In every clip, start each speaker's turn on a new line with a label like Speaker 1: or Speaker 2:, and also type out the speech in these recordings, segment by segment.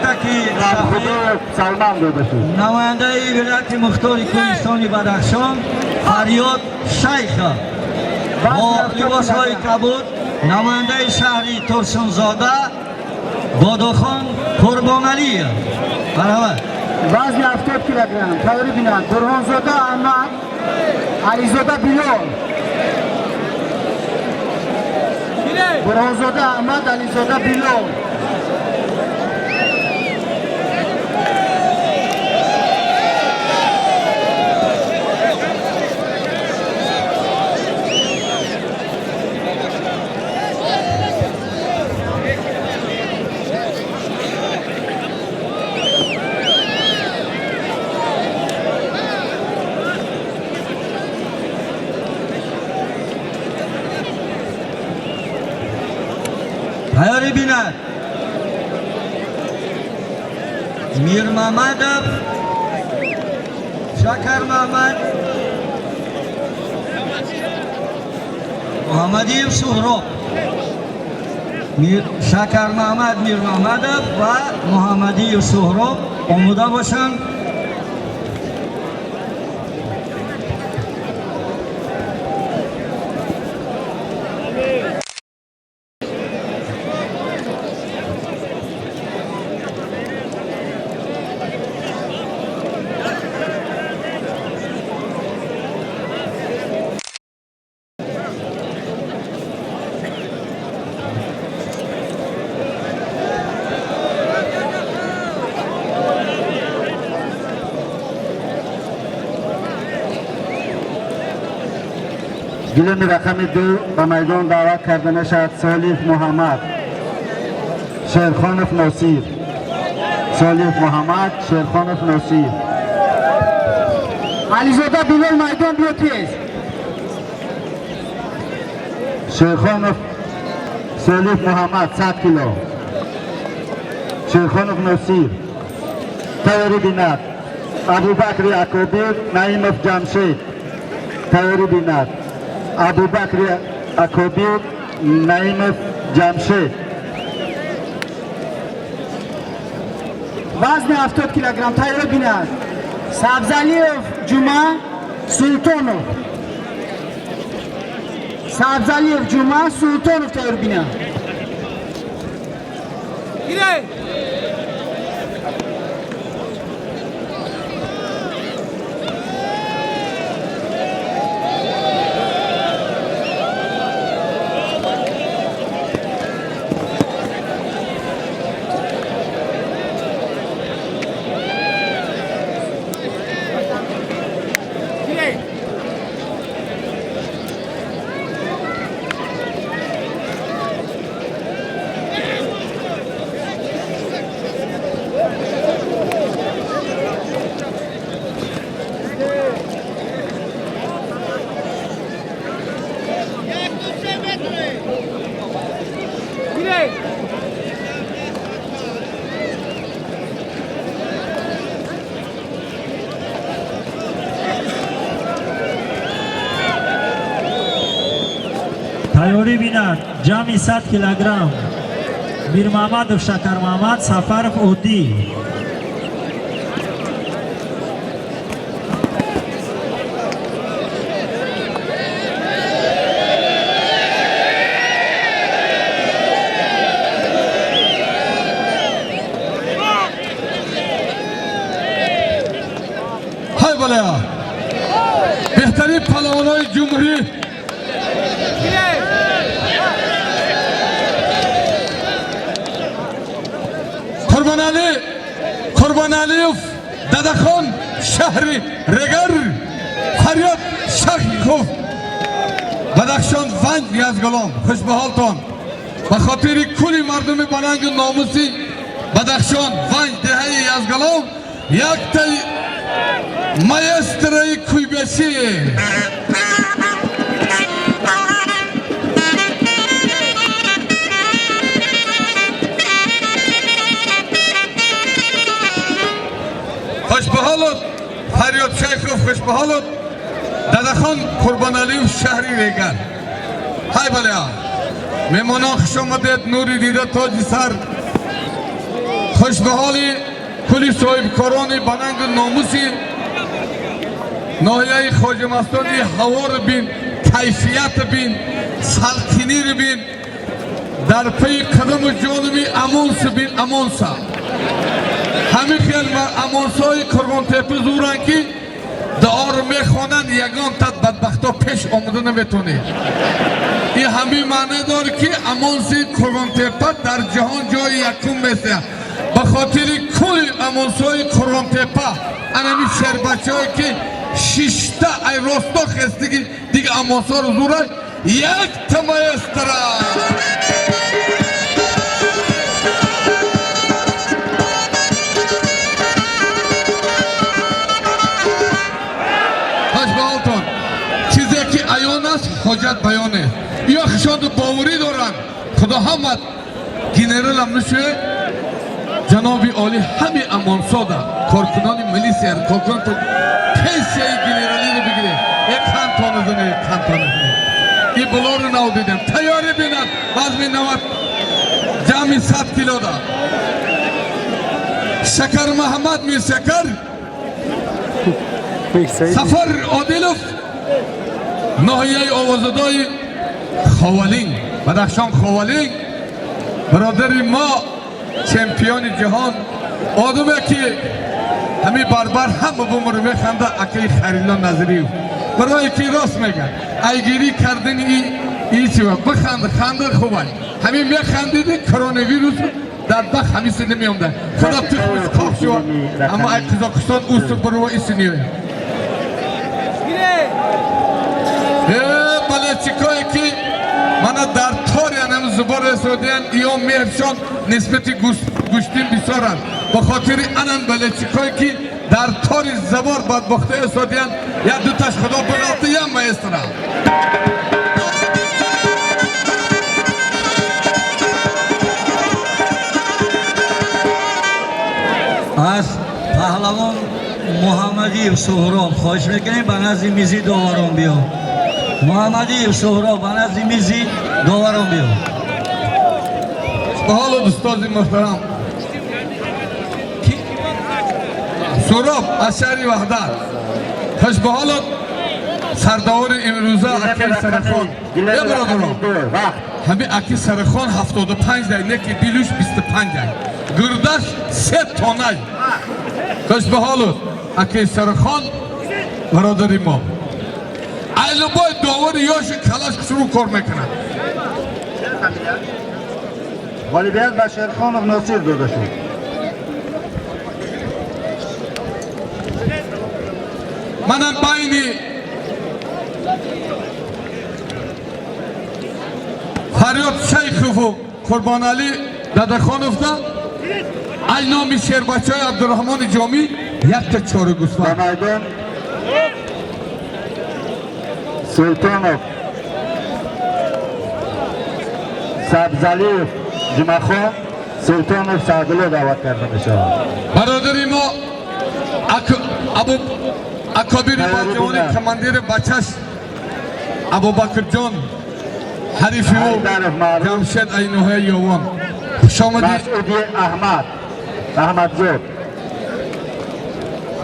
Speaker 1: تک
Speaker 2: سلمان داداشو
Speaker 1: نماینده ولایت مختار کوهستان بدخشان فریاد شیخ با لباس های کبود، نماینده شهری ترسونزاده باداخان قربان علی برابر
Speaker 2: وزن 70 کیلوگرم تایری بینن برهانزاده احمد علیزاده بیلال برهانزاده احمد علیزاده بیلال
Speaker 1: تیاری بیند میر محمدов شکر محمد محمدیف سهراب شکر محمد میر محمدов و محمدیف سهراب آماده باشند.
Speaker 2: گلم رقم 2 به میدان دعوت کرده شد صالح محمد شیرخانف ناصیر صالح محمد شیرخانف ناصیر علیزاده بیلال میدان بیا تیز شیرخانف صالح محمد 100 کیلو شیرخانف ناصیر تیاری بیند ابوبکر یعقوبی نعیمов جمشید تیاری بیند ابوبکر یعقوبی نعیمов جمشید وزن 70 کیلوگرم تیاری بیند سبزعلیov جمعه سلطانov سبزعلیov جمعه سلطانov تیاری بیند
Speaker 3: تیاری بیند جمعی 100 کیلوگرم میر محمدov شکر محمد سفرov اودی
Speaker 4: های بالا بهترین پهلوانای جمهوری قربان علیov ددخان شهری رگر فریاد شیخov بدخشان ونج یزگالان خوش به حالتان به خاطر کلی مردم بلند و ناموسی بدخشان ونج دهه یزگالان یک تای مایسترای کویبشی خوش به حالت فریاد شیخov خوش به حالت ددخان قربان علیov شهری ریگر های بله مهمانان خوش آمدید نوری دیده تاج سر خوش به حال کلی صاحبکاران بننگ ناموسی ناحیه خواجه مستانی هوا رو بین، کیفیت بین، سلطنی رو بین، در پی قدم جانبی امانس بین امانسا همه خیل امانسای کرمان تپه زورن که دعا رو میخوانن یگان تد بدبختا پیش آمده نمیتونه. این همه معنی داره که امانسی کرمان تپه در جهان جای یکم میسته. به خاطر کل امانسای کرمان تپه انمی شهر بچه هایی که ششتا ای راستا خستگی دیگه امانسا رو زوره یک تمایستره. چیزی که عیان است حاجت بیانه یا خشاد باوری دارن خدا همت گنرال هم نشه جنابی عالی همه امانسا دا کارکنان ملیسی کارکنان تو پیسی گنرالی رو بگیره یک خان تانه یک خان تانه این بلا رو نو دیدم تیاری بینن وزمی 90 جمعی 100 کیلو دا شکر محمد می شکر سفر عادلوف ناحیه آوازدای خوالین بدخشان خوالین برادر ما چمپیون جهان آدمه که همین بربر هم بمر میخنده اکی خریلا نظری برای که راست میگن ایگیری کردن ای چیوه بخند خنده خوبه همین میخندیدی کرونا ویروس در بخ همیشه نمیامده خدا تخمش کاف شو اما ای قزاقستان اوست برو ایسی نیوه بله چیکایی که من در تاری انم زبار سعودیان ایام میفشان نسبتی گوشتیم بسارن با خاطر انم بله چیکایی که در تاری زبار بدبخته سعودیان یا دوتاش خدا بغلطه یا مایستره
Speaker 1: از پهلوان محمدی سهراب خواهش میکنیم به نزد میزی داوران بیا محمدی سهراب به نزد میزی داوران بیا
Speaker 4: به حال دوستان محترم سهراب از شهر وحدت خوش به حال سردار امروزه اکی سرخان یه برادران همه اکی سرخان 75 دای نکی دیلوش 25 دای گردش 3 تانه خوش به حال اکی سرخان برادری ما ایلو باید داور یاش کلاش شروع کار میکنن
Speaker 2: والیبیت بشیرخانov ناصر داده شد
Speaker 4: منم بین فریاد شیخوف و قربان علی دادخانوف دا ای نامی شیر بچه های عبدالرحمن جامی یک تا چاره گوسفند
Speaker 2: به میدان سلطانوف سبزلیوف جمعخان سلطانوف سعدالله دعوت کرده می شود
Speaker 4: برادری ما اکابیر باجوانی کماندیر بچهش ابو بکر جان حریفی و جمشید اینوه یوان شامدی
Speaker 2: مسعودی احمد زود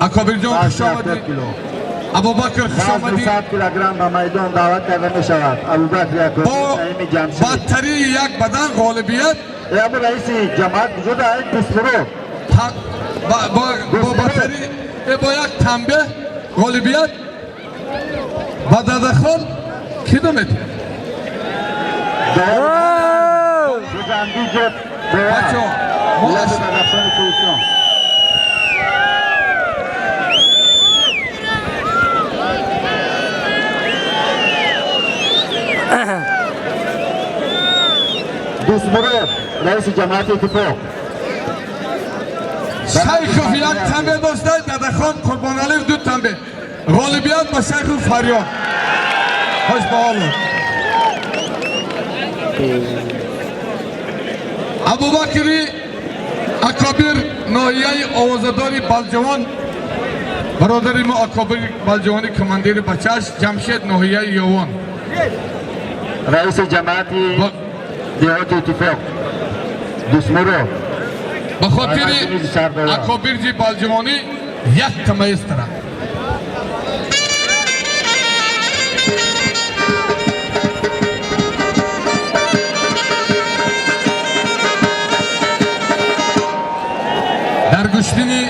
Speaker 4: اکابیر جان خوش آمدی ابو بکر خوش آمدی
Speaker 2: 200 کیلوگرم به میدان دعوت کرده می شود ابو بکر
Speaker 4: با بدتری یک بدن غالبیت
Speaker 2: ابو رئیس جماعت وجود است پسرو
Speaker 4: با بدتری با یک تنبه غالبیت و دادخان کیلومتر
Speaker 2: بزندی جد
Speaker 4: بچه ها
Speaker 2: ملت بدخشان کوهستان دوست مراد رئیس جماعت اتفاق
Speaker 4: شیخوف یک تنبه داشته دادخان قربان علی 2 تنبه غالبیت با شیخوف فریاد خوش به حالو ابو بکری اکابر ناحیه آوازداری بلجوان برادری ما اکابر بلجوانی کماندیر بچهش جمشید ناحیه یوان
Speaker 2: رئیس جماعت دیهات اتفاق دوست مراد
Speaker 4: به خاطر اکابرجی بالجوانی یک تمایز ترا در گشتنی